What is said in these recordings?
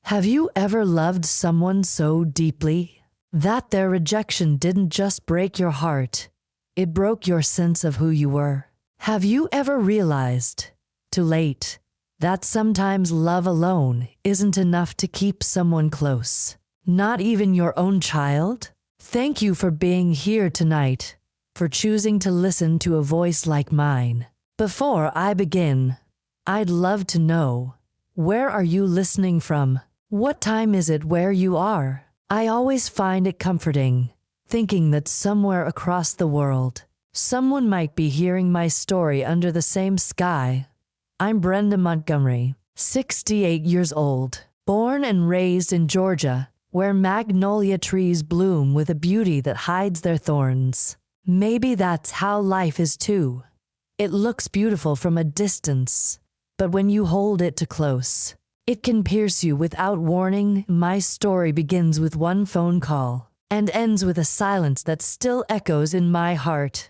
Have you ever loved someone so deeply that their rejection didn't just break your heart, it broke your sense of who you were? Have you ever realized, too late, that sometimes love alone isn't enough to keep someone close? Not even your own child? Thank you for being here tonight, for choosing to listen to a voice like mine. Before I begin, I'd love to know, where are you listening from? What time is it where you are? I always find it comforting, thinking that somewhere across the world, someone might be hearing my story under the same sky. I'm Brenda Montgomery, 68 years old, born and raised in Georgia, where magnolia trees bloom with a beauty that hides their thorns. Maybe that's how life is too. It looks beautiful from a distance, but when you hold it too close, it can pierce you without warning. My story begins with one phone call and ends with a silence that still echoes in my heart.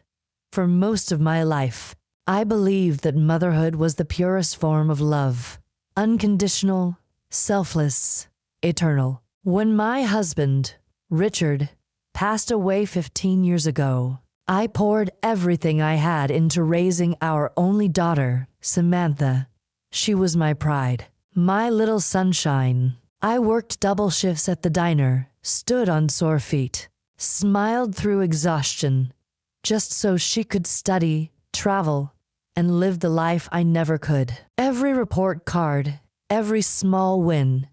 For most of my life, I believed that motherhood was the purest form of love, unconditional, selfless, eternal. When my husband, Richard, passed away 15 years ago, I poured everything I had into raising our only daughter, Samantha. She was my pride, my little sunshine. I worked double shifts at the diner, stood on sore feet, smiled through exhaustion, just so she could study, travel, and live the life I never could. Every report card, every small win,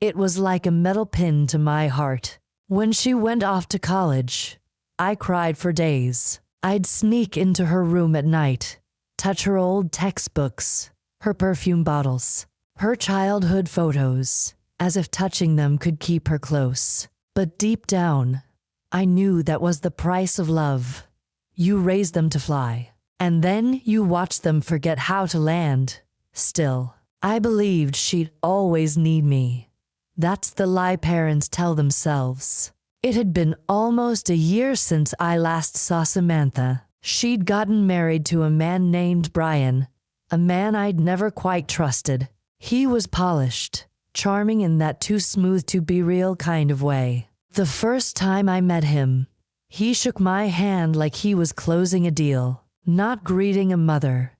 it was like a metal pin to my heart. When she went off to college, I cried for days. I'd sneak into her room at night, touch her old textbooks, her perfume bottles, her childhood photos, as if touching them could keep her close. But deep down, I knew that was the price of love. You raise them to fly, and then you watch them forget how to land. Still, I believed she'd always need me. That's the lie parents tell themselves. It had been almost a year since I last saw Samantha. She'd gotten married to a man named Brian, a man I'd never quite trusted. He was polished, charming in that too smooth to be real kind of way. The first time I met him, he shook my hand like he was closing a deal, not greeting a mother.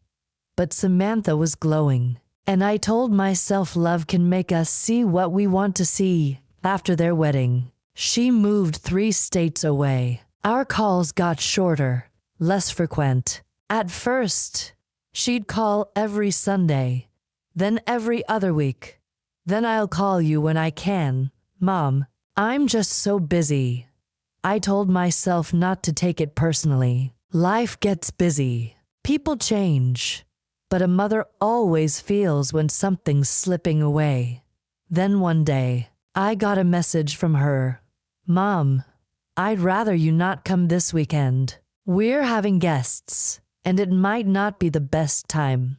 But Samantha was glowing, and I told myself love can make us see what we want to see. After their wedding, she moved 3 states away. Our calls got shorter, less frequent. At first, she'd call every Sunday, then every other week. Then I'll call you when I can, Mom. I'm just so busy. I told myself not to take it personally. Life gets busy. People change. But a mother always feels when something's slipping away. Then one day, I got a message from her. Mom, I'd rather you not come this weekend. We're having guests, and it might not be the best time.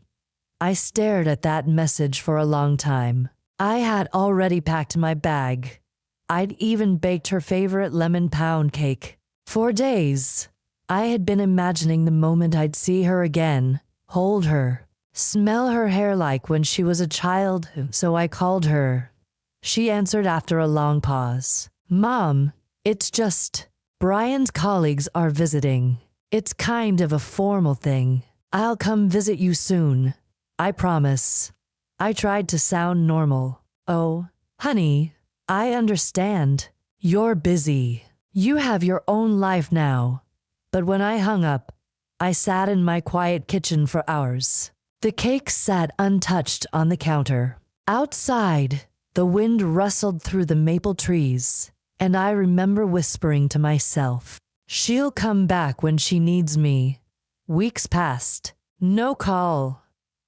I stared at that message for a long time. I had already packed my bag. I'd even baked her favorite lemon pound cake. For days, I had been imagining the moment I'd see her again, hold her, smell her hair like when she was a child, so I called her. She answered after a long pause. Mom, it's just, Brian's colleagues are visiting. It's kind of a formal thing. I'll come visit you soon. I promise. I tried to sound normal. Oh, honey, I understand. You're busy. You have your own life now. But when I hung up, I sat in my quiet kitchen for hours. The cake sat untouched on the counter. Outside, the wind rustled through the maple trees, and I remember whispering to myself, she'll come back when she needs me. Weeks passed. No call.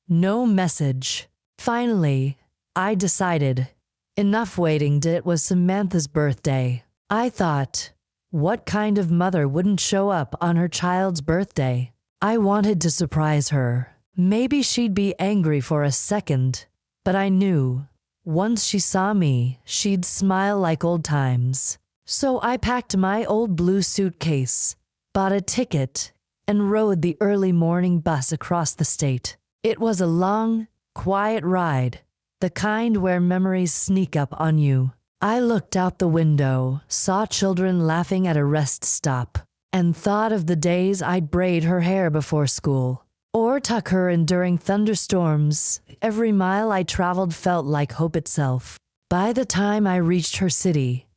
No message. Finally, I decided. Enough waiting. It was Samantha's birthday. I thought, what kind of mother wouldn't show up on her child's birthday? I wanted to surprise her. Maybe she'd be angry for a second, but I knew, once she saw me, she'd smile like old times. So I packed my old blue suitcase, bought a ticket, and rode the early morning bus across the state. It was a long, quiet ride, the kind where memories sneak up on you. I looked out the window, saw children laughing at a rest stop, and thought of the days I'd braid her hair before school, or tuck her in during thunderstorms. Every mile I traveled felt like hope itself. By the time I reached her city,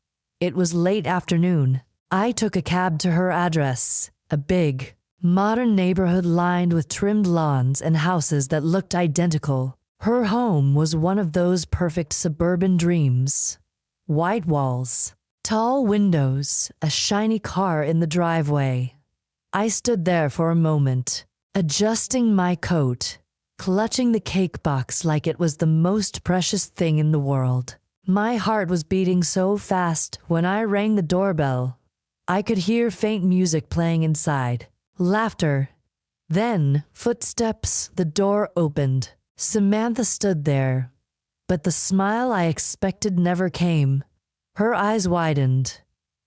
it was late afternoon. I took a cab to her address, a big, modern neighborhood lined with trimmed lawns and houses that looked identical. Her home was one of those perfect suburban dreams. White walls, tall windows, a shiny car in the driveway. I stood there for a moment, adjusting my coat, clutching the cake box like it was the most precious thing in the world. My heart was beating so fast when I rang the doorbell. I could hear faint music playing inside, laughter. Then, footsteps, the door opened. Samantha stood there, but the smile I expected never came. Her eyes widened,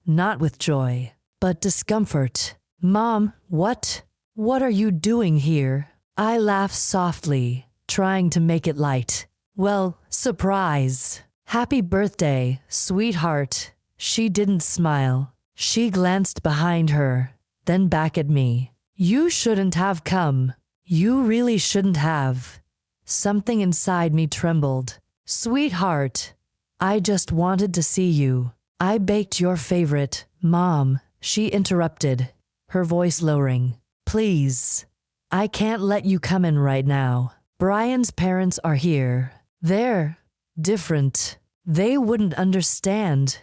not with joy, but discomfort. "Mom, what are you doing here?" I laughed softly, trying to make it light. "Well, surprise. Happy birthday, sweetheart." She didn't smile. She glanced behind her, then back at me. "You shouldn't have come. You really shouldn't have." Something inside me trembled. "Sweetheart, I just wanted to see you. I baked your favorite." "Mom," she interrupted, her voice lowering. "Please, I can't let you come in right now. Brian's parents are here. They're different. They wouldn't understand."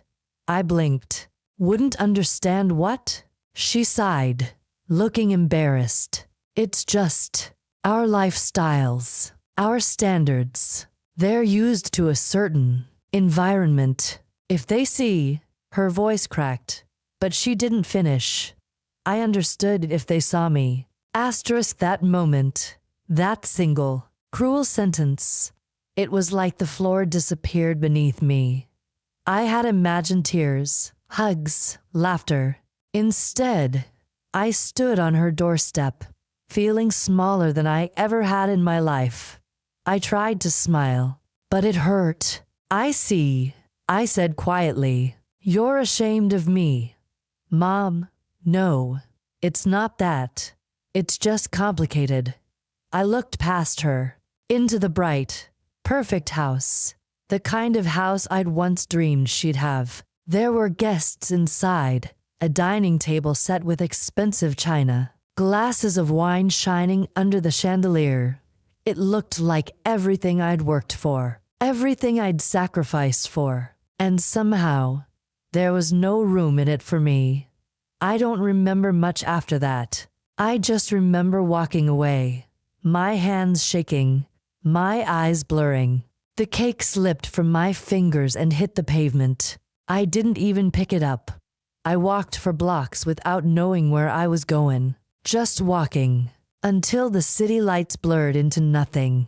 I blinked. "Wouldn't understand what?" She sighed, looking embarrassed. "It's just our lifestyles. Our standards, they're used to a certain environment. If they see," her voice cracked, but she didn't finish. "I understood if they saw me." That moment, that single, cruel sentence, it was like the floor disappeared beneath me. I had imagined tears, hugs, laughter. Instead, I stood on her doorstep, feeling smaller than I ever had in my life. I tried to smile, but it hurt. "I see," I said quietly. "You're ashamed of me." "Mom, no, it's not that. It's just complicated." I looked past her, into the bright, perfect house, the kind of house I'd once dreamed she'd have. There were guests inside, a dining table set with expensive china, glasses of wine shining under the chandelier. It looked like everything I'd worked for, everything I'd sacrificed for, and somehow, there was no room in it for me. I don't remember much after that. I just remember walking away, my hands shaking, my eyes blurring. The cake slipped from my fingers and hit the pavement. I didn't even pick it up. I walked for blocks without knowing where I was going, just walking, until the city lights blurred into nothing.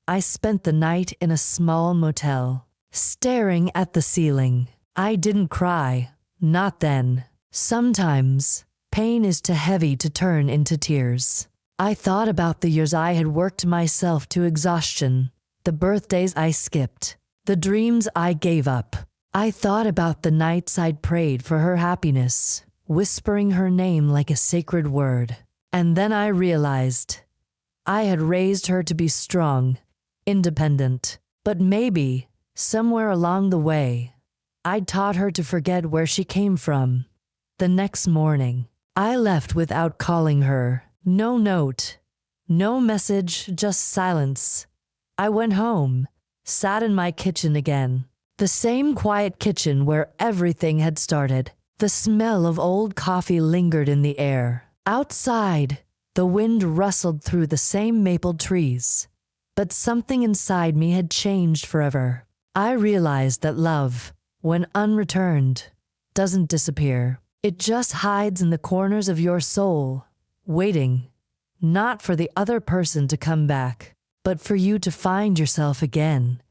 I spent the night in a small motel, staring at the ceiling. I didn't cry, not then. Sometimes, pain is too heavy to turn into tears. I thought about the years I had worked myself to exhaustion, the birthdays I skipped, the dreams I gave up. I thought about the nights I'd prayed for her happiness, whispering her name like a sacred word. And then I realized I had raised her to be strong, independent, but maybe, somewhere along the way, I'd taught her to forget where she came from. The next morning, I left without calling her. No note, no message, just silence. I went home, sat in my kitchen again. The same quiet kitchen where everything had started. The smell of old coffee lingered in the air. Outside, the wind rustled through the same maple trees. But something inside me had changed forever. I realized that love, when unreturned, doesn't disappear. It just hides in the corners of your soul, waiting, not for the other person to come back, but for you to find yourself again.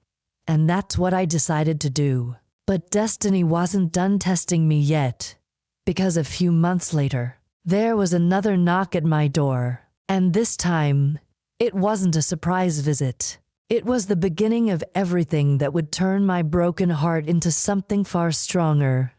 And that's what I decided to do. But destiny wasn't done testing me yet, because a few months later, there was another knock at my door, and this time, it wasn't a surprise visit. It was the beginning of everything that would turn my broken heart into something far stronger.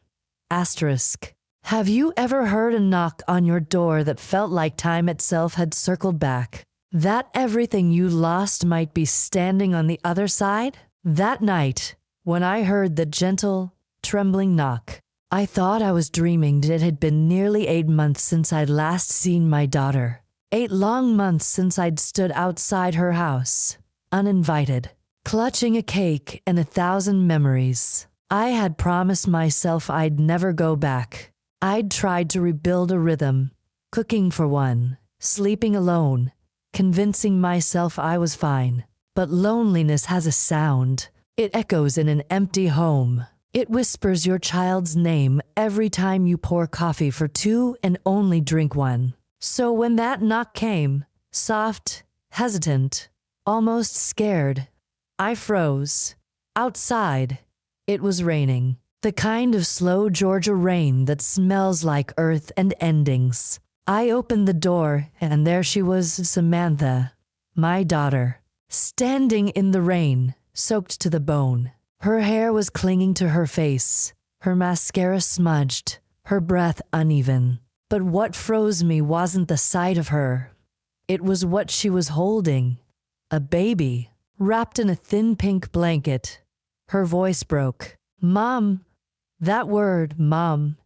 Asterisk. Have you ever heard a knock on your door that felt like time itself had circled back? That everything you lost might be standing on the other side? That night, when I heard the gentle, trembling knock, I thought I was dreaming. It had been nearly 8 months since I'd last seen my daughter. 8 long months since I'd stood outside her house, uninvited, clutching a cake and 1,000 memories. I had promised myself I'd never go back. I'd tried to rebuild a rhythm, cooking for one, sleeping alone, convincing myself I was fine. But loneliness has a sound. It echoes in an empty home. It whispers your child's name every time you pour coffee for 2 and only drink 1. So when that knock came, soft, hesitant, almost scared, I froze. Outside, it was raining. The kind of slow Georgia rain that smells like earth and endings. I opened the door, and there she was, Samantha, my daughter, standing in the rain, soaked to the bone. Her hair was clinging to her face, her mascara smudged, her breath uneven. But what froze me wasn't the sight of her. It was what she was holding. A baby, wrapped in a thin pink blanket. Her voice broke. Mom. That word, Mom.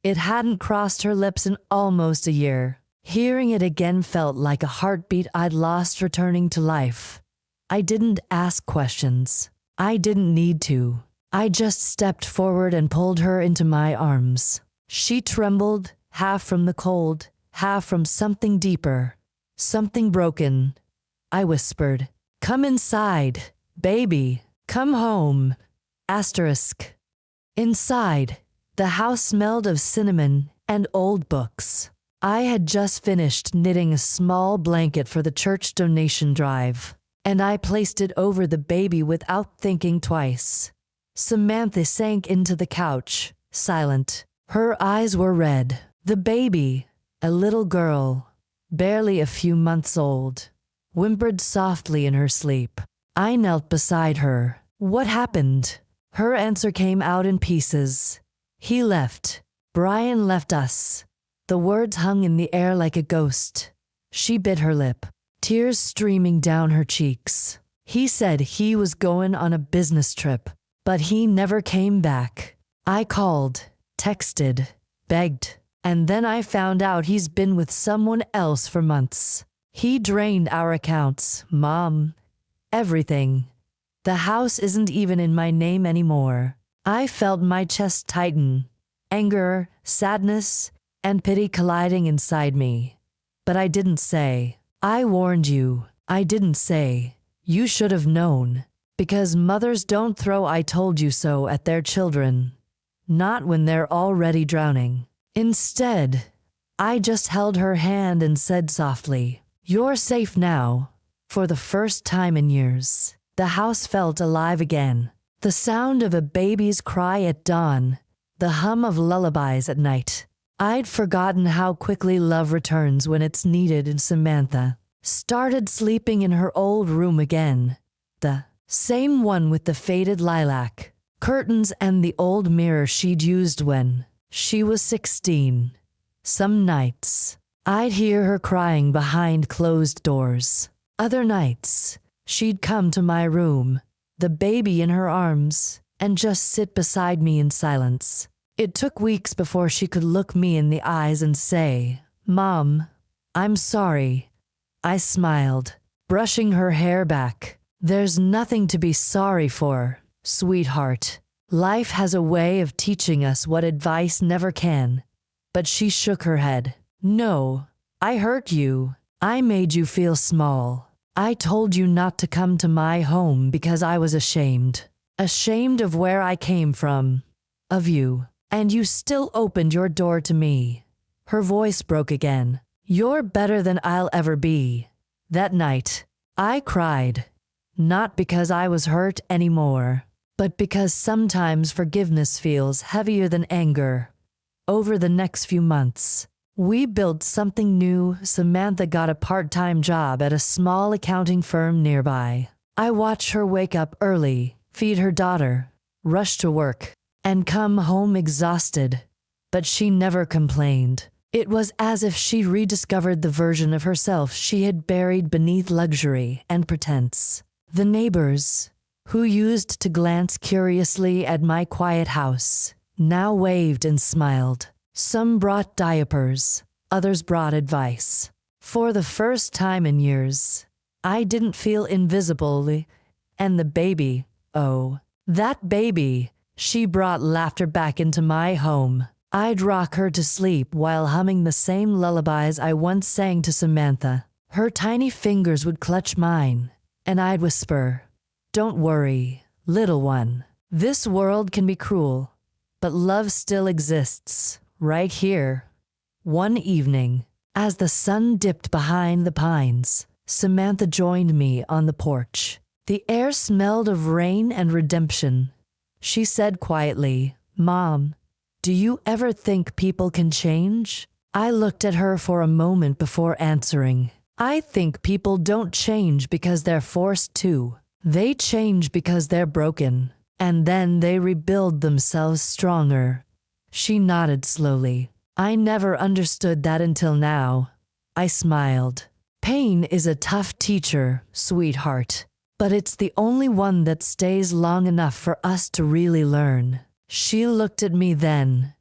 It hadn't crossed her lips in almost a year. Hearing it again felt like a heartbeat I'd lost returning to life. I didn't ask questions. I didn't need to. I just stepped forward and pulled her into my arms. She trembled, half from the cold, half from something deeper, something broken. I whispered, "Come inside, baby. Come home." Asterisk. Inside, the house smelled of cinnamon and old books. I had just finished knitting a small blanket for the church donation drive, and I placed it over the baby without thinking twice. Samantha sank into the couch, silent. Her eyes were red. The baby, a little girl, barely a few months old, whimpered softly in her sleep. I knelt beside her. What happened? Her answer came out in pieces. He left. Brian left us. The words hung in the air like a ghost. She bit her lip, tears streaming down her cheeks. He said he was going on a business trip, but he never came back. I called, texted, begged, and then I found out he's been with someone else for months. He drained our accounts, Mom, everything. The house isn't even in my name anymore. I felt my chest tighten, anger, sadness, and pity colliding inside me. But I didn't say. I warned you. I didn't say. You should have known. Because mothers don't throw "I told you so" at their children. Not when they're already drowning. Instead, I just held her hand and said softly, "You're safe now." For the first time in years, the house felt alive again. The sound of a baby's cry at dawn, the hum of lullabies at night. I'd forgotten how quickly love returns when it's needed, and Samantha started sleeping in her old room again. The same one with the faded lilac curtains and the old mirror she'd used when she was 16. Some nights, I'd hear her crying behind closed doors. Other nights, she'd come to my room, the baby in her arms, and just sit beside me in silence. It took weeks before she could look me in the eyes and say, "Mom, I'm sorry." I smiled, brushing her hair back. "There's nothing to be sorry for, sweetheart. Life has a way of teaching us what advice never can." But she shook her head. "No, I hurt you. I made you feel small. I told you not to come to my home because I was ashamed. Ashamed of where I came from, of you. And you still opened your door to me." Her voice broke again. "You're better than I'll ever be." That night, I cried. Not because I was hurt anymore, but because sometimes forgiveness feels heavier than anger. Over the next few months, we built something new. Samantha got a part-time job at a small accounting firm nearby. I watch her wake up early, feed her daughter, rush to work, and come home exhausted. But she never complained. It was as if she rediscovered the version of herself she had buried beneath luxury and pretense. The neighbors, who used to glance curiously at my quiet house, now waved and smiled. Some brought diapers, others brought advice. For the first time in years, I didn't feel invisible, and the baby, oh, that baby, she brought laughter back into my home. I'd rock her to sleep while humming the same lullabies I once sang to Samantha. Her tiny fingers would clutch mine, and I'd whisper, "Don't worry, little one. This world can be cruel, but love still exists, right here." One evening, as the sun dipped behind the pines, Samantha joined me on the porch. The air smelled of rain and redemption. She said quietly, "Mom, do you ever think people can change?" I looked at her for a moment before answering. "I think people don't change because they're forced to. They change because they're broken, and then they rebuild themselves stronger." She nodded slowly. "I never understood that until now." I smiled. "Pain is a tough teacher, sweetheart, but it's the only one that stays long enough for us to really learn." She looked at me then,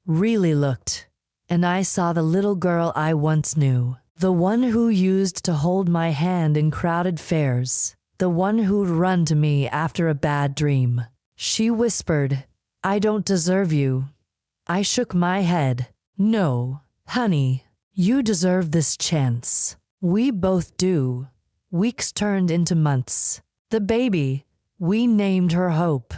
really looked, and I saw the little girl I once knew, the one who used to hold my hand in crowded fairs, the one who'd run to me after a bad dream. She whispered, "I don't deserve you." I shook my head. "No, honey, you deserve this chance. We both do." Weeks turned into months. The baby, we named her Hope,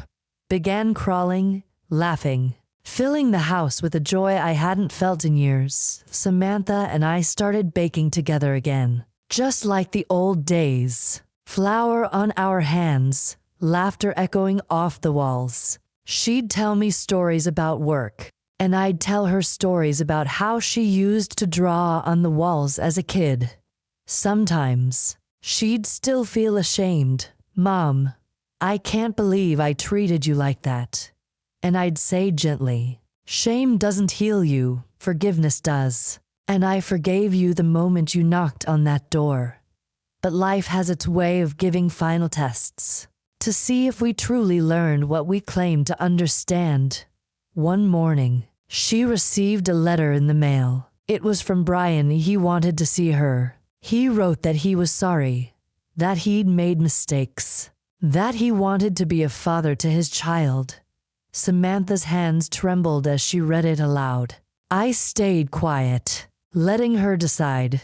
began crawling, laughing, filling the house with a joy I hadn't felt in years. Samantha and I started baking together again, just like the old days. Flour on our hands, laughter echoing off the walls. She'd tell me stories about work, and I'd tell her stories about how she used to draw on the walls as a kid. Sometimes, she'd still feel ashamed. "Mom, I can't believe I treated you like that." And I'd say gently, "Shame doesn't heal you, forgiveness does. And I forgave you the moment you knocked on that door." But life has its way of giving final tests, to see if we truly learned what we claimed to understand. One morning, she received a letter in the mail. It was from Brian. He wanted to see her. He wrote that he was sorry, that he'd made mistakes, that he wanted to be a father to his child. Samantha's hands trembled as she read it aloud. I stayed quiet, letting her decide.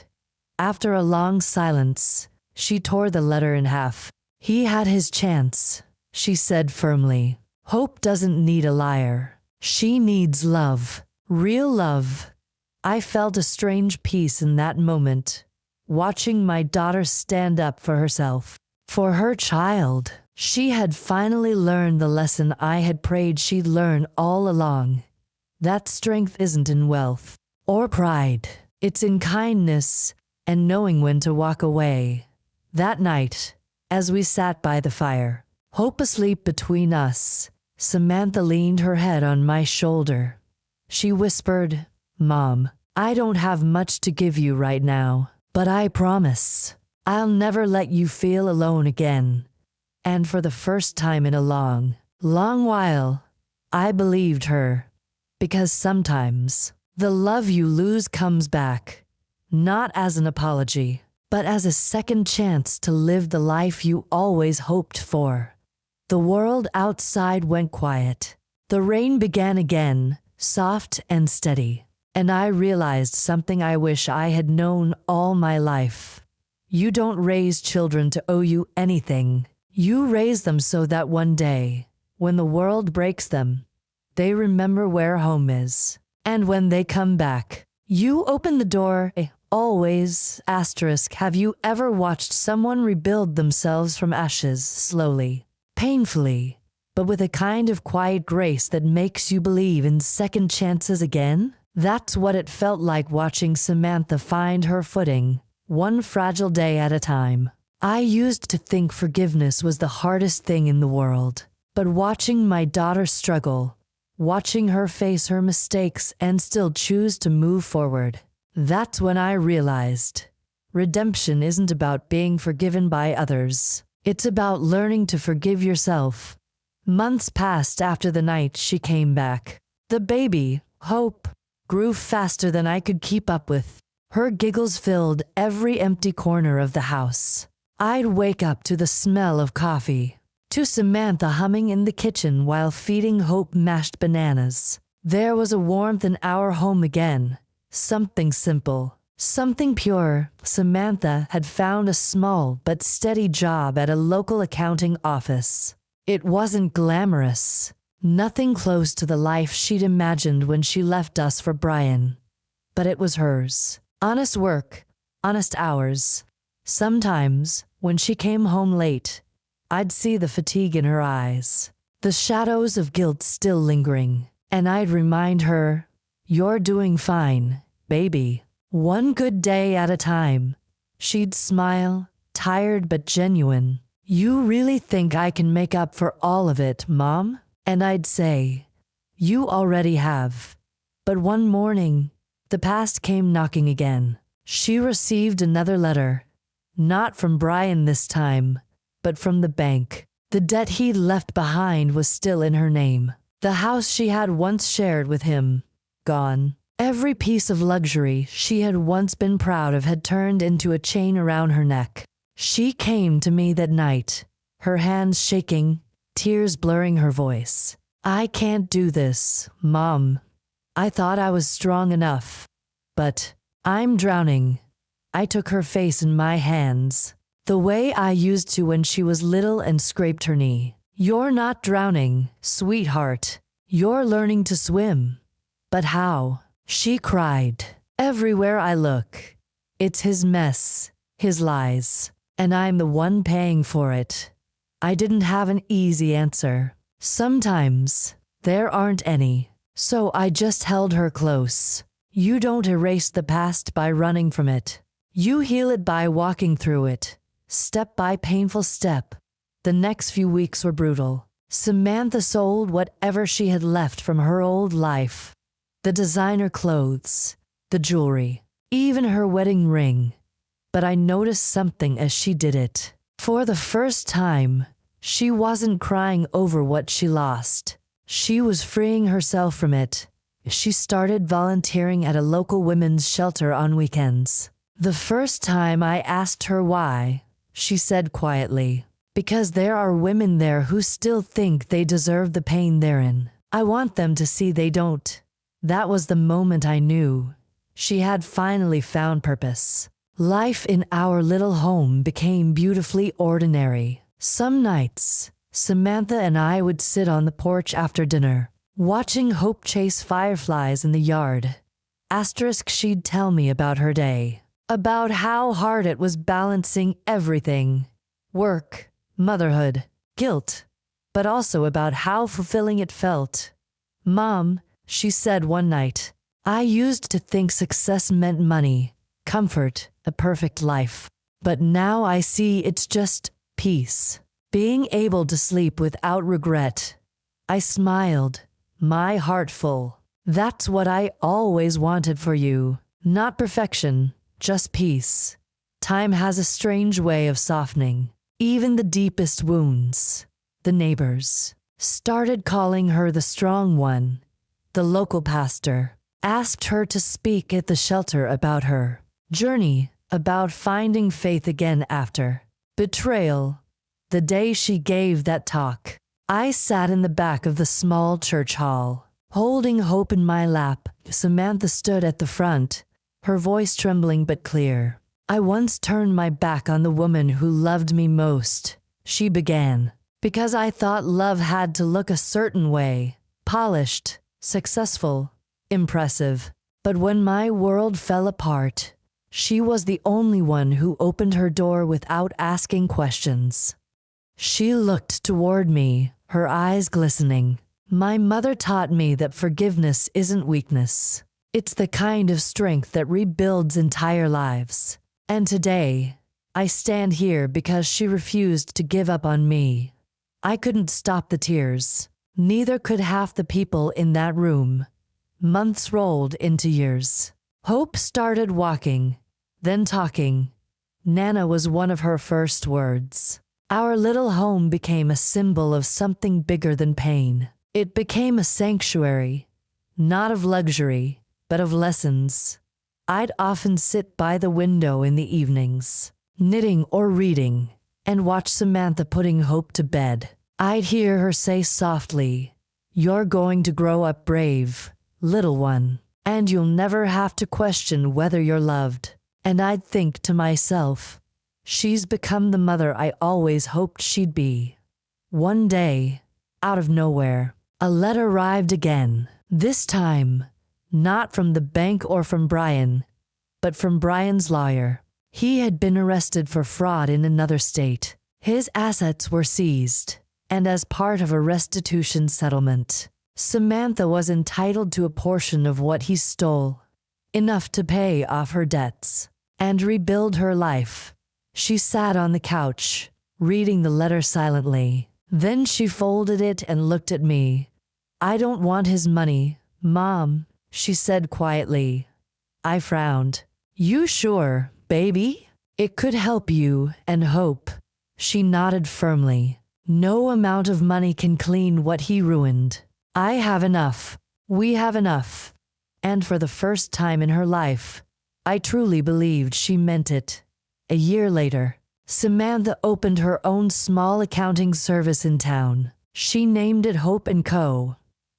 After a long silence, she tore the letter in half. "He had his chance," she said firmly. "Hope doesn't need a liar. She needs love, real love." I felt a strange peace in that moment, watching my daughter stand up for herself, for her child. She had finally learned the lesson I had prayed she'd learn all along. That strength isn't in wealth or pride. It's in kindness and knowing when to walk away. That night, as we sat by the fire, Hope asleep between us, Samantha leaned her head on my shoulder. She whispered, "Mom, I don't have much to give you right now, but I promise I'll never let you feel alone again." And for the first time in a long, long while, I believed her. Because sometimes, the love you lose comes back, not as an apology, but as a second chance to live the life you always hoped for. The world outside went quiet. The rain began again, soft and steady, and I realized something I wish I had known all my life. You don't raise children to owe you anything. You raise them so that one day, when the world breaks them, they remember where home is. And when they come back, you open the door. Always, asterisk, have you ever watched someone rebuild themselves from ashes slowly, painfully, but with a kind of quiet grace that makes you believe in second chances again? That's what it felt like watching Samantha find her footing, one fragile day at a time. I used to think forgiveness was the hardest thing in the world. But watching my daughter struggle, watching her face her mistakes and still choose to move forward, that's when I realized redemption isn't about being forgiven by others. It's about learning to forgive yourself. Months passed after the night she came back. The baby, Hope, grew faster than I could keep up with. Her giggles filled every empty corner of the house. I'd wake up to the smell of coffee, to Samantha humming in the kitchen while feeding Hope mashed bananas. There was a warmth in our home again, something simple, something pure. Samantha had found a small but steady job at a local accounting office. It wasn't glamorous, nothing close to the life she'd imagined when she left us for Brian. But it was hers. Honest work, honest hours. Sometimes, when she came home late, I'd see the fatigue in her eyes, the shadows of guilt still lingering, and I'd remind her, "You're doing fine, baby." One good day at a time. She'd smile, tired but genuine. "You really think I can make up for all of it, Mom?" And I'd say, "You already have." But one morning, the past came knocking again. She received another letter, not from Brian this time, but from the bank. The debt he'd left behind was still in her name. The house she had once shared with him, gone. Every piece of luxury she had once been proud of had turned into a chain around her neck. She came to me that night, her hands shaking, tears blurring her voice. "I can't do this, Mom. I thought I was strong enough. But I'm drowning." I took her face in my hands, the way I used to when she was little, and scraped her knee. "You're not drowning, sweetheart. You're learning to swim." "But how?" She cried. "Everywhere I look, it's his mess, his lies, and I'm the one paying for it." I didn't have an easy answer. Sometimes there aren't any. So I just held her close. "You don't erase the past by running from it. You heal it by walking through it, step by painful step." The next few weeks were brutal. Samantha sold whatever she had left from her old life. The designer clothes, the jewelry, even her wedding ring. But I noticed something as she did it. For the first time, she wasn't crying over what she lost. She was freeing herself from it. She started volunteering at a local women's shelter on weekends. The first time I asked her why, she said quietly, "Because there are women there who still think they deserve the pain they're in. I want them to see they don't." That was the moment I knew she had finally found purpose. Life in our little home became beautifully ordinary. Some nights, Samantha and I would sit on the porch after dinner, watching Hope chase fireflies in the yard. She'd tell me about her day, about how hard it was balancing everything: work, motherhood, guilt, but also about how fulfilling it felt. "Mom," she said one night, "I used to think success meant money, comfort, a perfect life. But now I see it's just peace. Being able to sleep without regret." I smiled, my heart full. "That's what I always wanted for you. Not perfection, just peace." Time has a strange way of softening even the deepest wounds. The neighbors started calling her the strong one. The local pastor asked her to speak at the shelter about her journey, about finding faith again after betrayal. The day she gave that talk, I sat in the back of the small church hall, holding Hope in my lap. Samantha stood at the front, her voice trembling but clear. "I once turned my back on the woman who loved me most," she began, "because I thought love had to look a certain way, polished, successful, impressive. But when my world fell apart, she was the only one who opened her door without asking questions." She looked toward me, her eyes glistening. "My mother taught me that forgiveness isn't weakness. It's the kind of strength that rebuilds entire lives. And today, I stand here because she refused to give up on me. I couldn't stop the tears. Neither could half the people in that room. Months rolled into years. Hope started walking, then talking. Nana was one of her first words. Our little home became a symbol of something bigger than pain. It became a sanctuary, not of luxury, but of lessons. I'd often sit by the window in the evenings, knitting or reading, and watch Samantha putting Hope to bed. I'd hear her say softly, "You're going to grow up brave, little one, and you'll never have to question whether you're loved." And I'd think to myself, she's become the mother I always hoped she'd be. One day, out of nowhere, a letter arrived again. This time, not from the bank or from Brian, but from Brian's lawyer. He had been arrested for fraud in another state. His assets were seized, and as part of a restitution settlement, Samantha was entitled to a portion of what he stole, enough to pay off her debts and rebuild her life. She sat on the couch, reading the letter silently. Then she folded it and looked at me. "I don't want his money, Mom," she said quietly. I frowned. "You sure, baby? It could help you and Hope." She nodded firmly. "No amount of money can clean what he ruined. I have enough. We have enough." And for the first time in her life, I truly believed she meant it. A year later, Samantha opened her own small accounting service in town. She named it Hope & Co.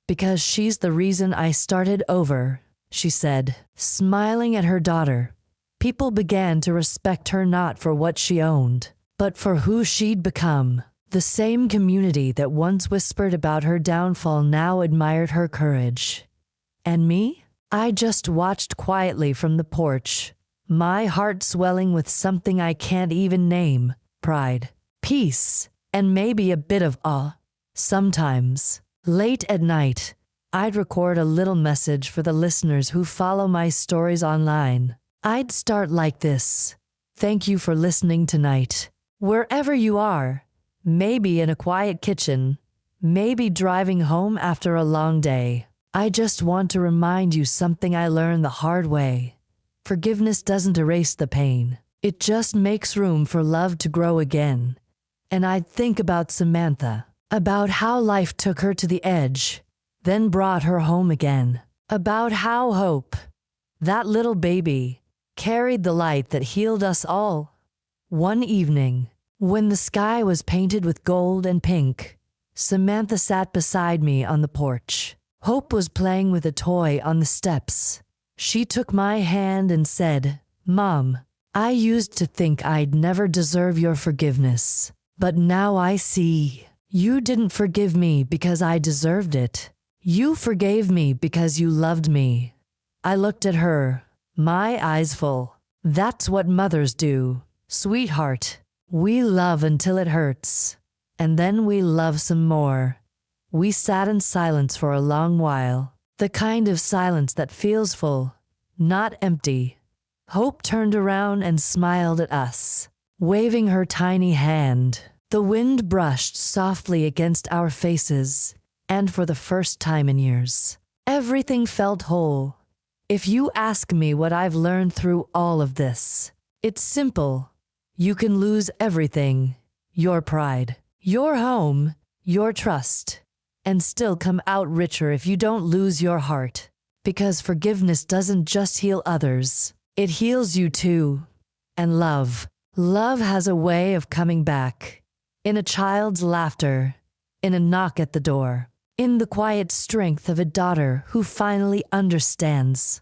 "Because she's the reason I started over," she said, smiling at her daughter. People began to respect her not for what she owned, but for who she'd become. The same community that once whispered about her downfall now admired her courage. And me? I just watched quietly from the porch, my heart swelling with something I can't even name: pride, peace, and maybe a bit of awe. Sometimes, late at night, I'd record a little message for the listeners who follow my stories online. I'd start like this: "Thank you for listening tonight. Wherever you are, maybe in a quiet kitchen, maybe driving home after a long day, I just want to remind you something I learned the hard way. Forgiveness doesn't erase the pain. It just makes room for love to grow again." And I'd think about Samantha, about how life took her to the edge, then brought her home again, about how Hope, that little baby, carried the light that healed us all. One evening, when the sky was painted with gold and pink, Samantha sat beside me on the porch. Hope was playing with a toy on the steps. She took my hand and said, "Mom, I used to think I'd never deserve your forgiveness, but now I see. You didn't forgive me because I deserved it. You forgave me because you loved me." I looked at her, my eyes full. "That's what mothers do, sweetheart. We love until it hurts, and then we love some more." We sat in silence for a long while, the kind of silence that feels full, not empty. Hope turned around and smiled at us, waving her tiny hand. The wind brushed softly against our faces, and for the first time in years, everything felt whole. If you ask me what I've learned through all of this, it's simple. You can lose everything: your pride, your home, your trust, and still come out richer if you don't lose your heart. Because forgiveness doesn't just heal others, it heals you too. And love has a way of coming back. In a child's laughter, in a knock at the door, in the quiet strength of a daughter who finally understands.